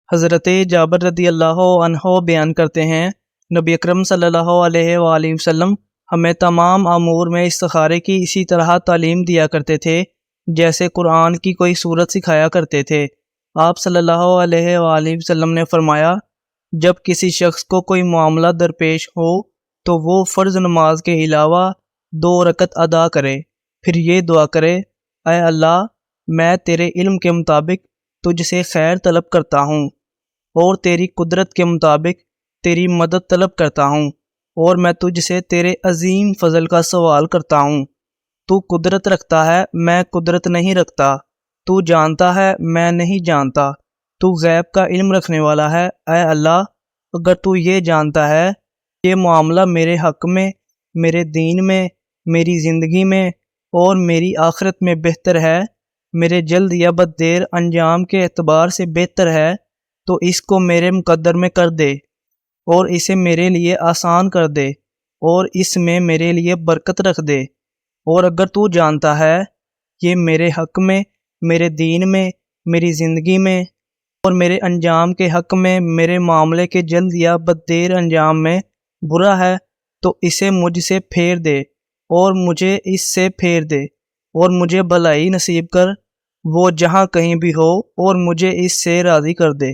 حضرت جابر رضی اللہ عنہ بیان کرتے ہیں، نبی اکرم صلی اللہ علیہ وآلہ وسلم ہمیں تمام امور میں استخارے کی اسی طرح تعلیم دیا کرتے تھے جیسے قرآن کی کوئی صورت سکھایا کرتے تھے۔ آپ صلی اللہ علیہ وآلہ وسلم نے فرمایا، جب کسی شخص کو کوئی معاملہ درپیش ہو تو وہ فرض نماز کے علاوہ 2 رکعت ادا کرے، پھر یہ دعا کرے، اے اللہ، میں تیرے علم کے مطابق تجھ سے خیر طلب کرتا ہوں اور تیری قدرت کے مطابق تیری مدد طلب کرتا ہوں، اور میں تجھ سے تیرے عظیم فضل کا سوال کرتا ہوں۔ تو قدرت رکھتا ہے، میں قدرت نہیں رکھتا، تو جانتا ہے، میں نہیں جانتا، تو غیب کا علم رکھنے والا ہے۔ اے اللہ، اگر تو یہ جانتا ہے یہ معاملہ میرے حق میں، میرے دین میں، میری زندگی میں اور میری آخرت میں بہتر ہے، میرے جلد یا بد دیر انجام کے اعتبار سے بہتر ہے، تو اس کو میرے مقدر میں کر دے اور اسے میرے لیے آسان کر دے اور اس میں میرے لیے برکت رکھ دے۔ اور اگر تو جانتا ہے یہ میرے حق میں، میرے دین میں، میری زندگی میں اور میرے انجام کے حق میں، میرے معاملے کے جلد یا بد دیر انجام میں برا ہے، تو اسے مجھ سے پھیر دے اور مجھے اس سے پھیر دے اور مجھے بھلائی نصیب کر، وہ جہاں کہیں بھی ہو، اور مجھے اس سے راضی کر دے۔